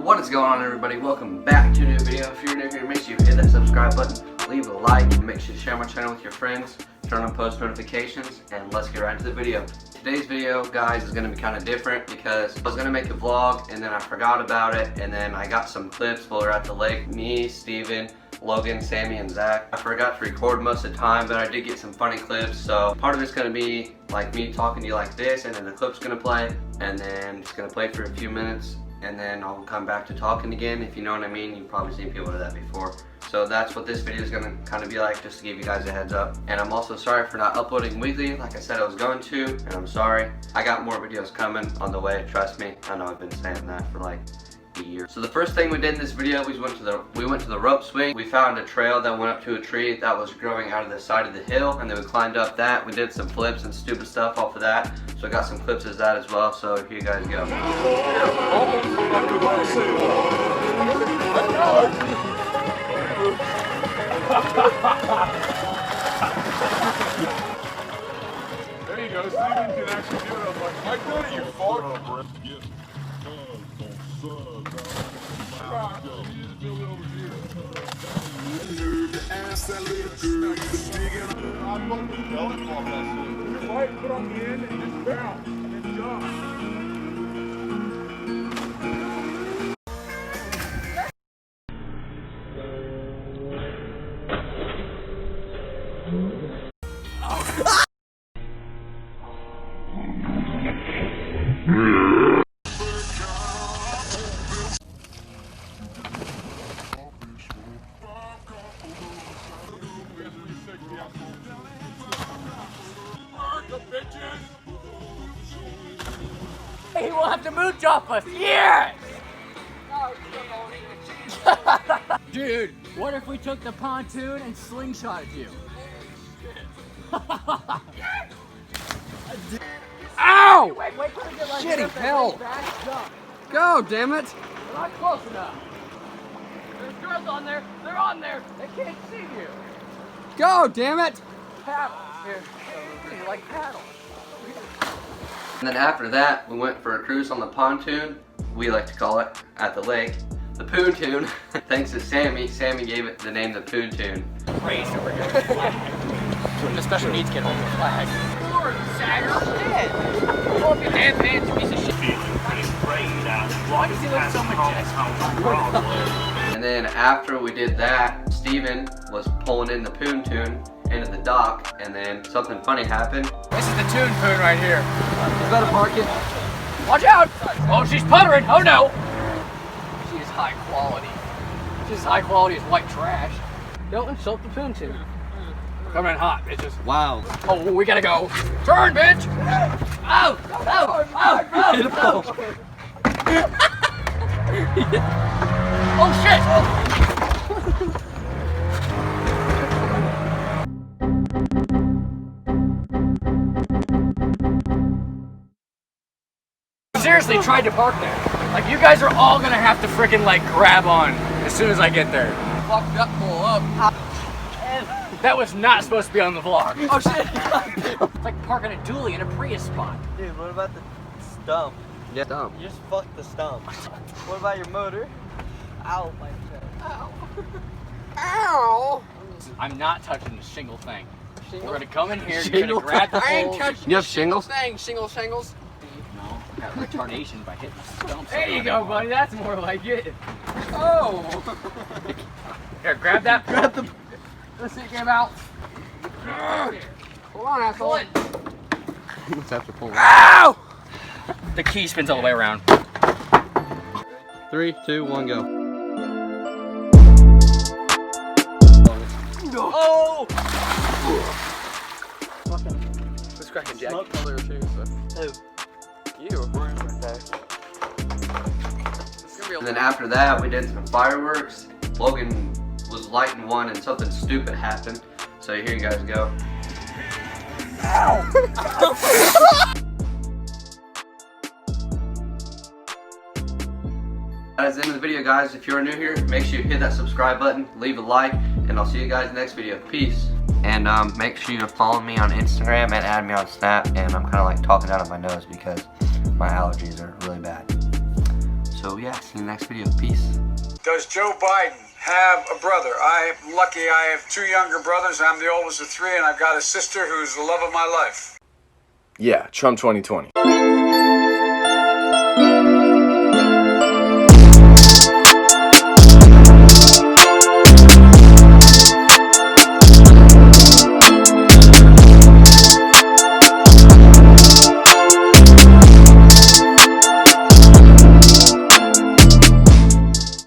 What is going on, everybody? Welcome back to a new video. If you're new here, make sure you hit that subscribe button, leave a like, make sure you share my channel with your friends, turn on post notifications, and let's get right into the video. Today's video, guys, is going to be kind of different because I was going to make a vlog and then I forgot about it, and then I got some clips while we were at the lake. Me, Steven, Logan, Sammy, and Zach. I forgot to record most of the time, but I did get some funny clips. So part of it's going to be like me talking to you like this, and then the clip's going to play, and then it's going to play for a few minutes, and then I'll come back to talking again, if you know what I mean. You've probably seen people do that before. So that's what this video is going to kind of be like, just to give you guys a heads up. And I'm also sorry for not uploading weekly like I said I was going to, and I'm sorry. I got more videos coming on the way, trust me. I know I've been saying that for like a year. So the first thing we did in this video, we went to the rope swing. We found a trail that went up to a tree that was growing out of the side of the hill, and then we climbed up that. We did some flips and stupid stuff off of that. So I got some clips of that as well, so here you guys go. There you go, Steven can actually do it. I'm like, I got it, you fuck. Right, put on the end and just bounce and jump. He will have to mooch off us. Yes! Dude, what if we took the pontoon and slingshotted you? Ow! Wait, shitty hell! Go, damn it! We're not close enough. There's girls on there. They're on there. They can't see you. Go, damn it! Paddle. Here, like paddle. And then after that, we went for a cruise on the pontoon, we like to call it, at the lake. The Poontoon, thanks to Sammy. Sammy gave it the name the Poontoon. Raised over here. When the special needs kid holds the flag. Lord, Sagger. Shit. Pull up your damn pants, you piece of shit. Why does he look so majestic? And then after we did that, Steven was pulling in the Poontoon into the dock, and then something funny happened. This is the Toon Poon right here. You better park it. Watch out! Oh, she's puttering. Oh no! She is high quality. She's as high quality as white trash. Don't insult the Poontoon. Coming in hot, bitches. Wow. Oh, we gotta go. Turn, bitch! Ow! Ow! Ow! Ow! Hit a pole. Oh shit! Seriously tried to park there. Like, you guys are all gonna have to freaking like grab on as soon as I get there. Fucked up, pull up. That was not supposed to be on the vlog. Oh shit! It's like parking a dually in a Prius spot. Dude, what about the stump? Yeah, dumb. You just fucked the stump. What about your motor? Ow, my chest. Ow. Ow! I'm not touching the shingle thing. We're gonna come in here, you're gonna grab the poles. I ain't touching you have shingles? Shingles. No, got retardation by hitting the stump. There you go, buddy. That's more like it. Oh! Here, grab that. Grab the... Let's see, get him out. Hold on, asshole. What's after pulling? Ow! The key spins all the way around. 3, 2, 1, go. No. Oh! Let's crack a jacket Smoke. earlier too, so. Who? You. Right there. And then after that, we did some fireworks. Logan was lighting one and something stupid happened. So here you guys go. Ow! That is the end of the video, guys. If you're new here, make sure you hit that subscribe button, leave a like, and I'll see you guys next video. Peace. And make sure you follow me on Instagram and add me on Snap. And I'm kind of like talking out of my nose because my allergies are really bad. So yeah, see you in the next video. Peace. Does Joe Biden have a brother? I'm lucky I have 2 younger brothers. I'm the oldest of 3, and I've got a sister who's the love of my life. Yeah, Trump 2020.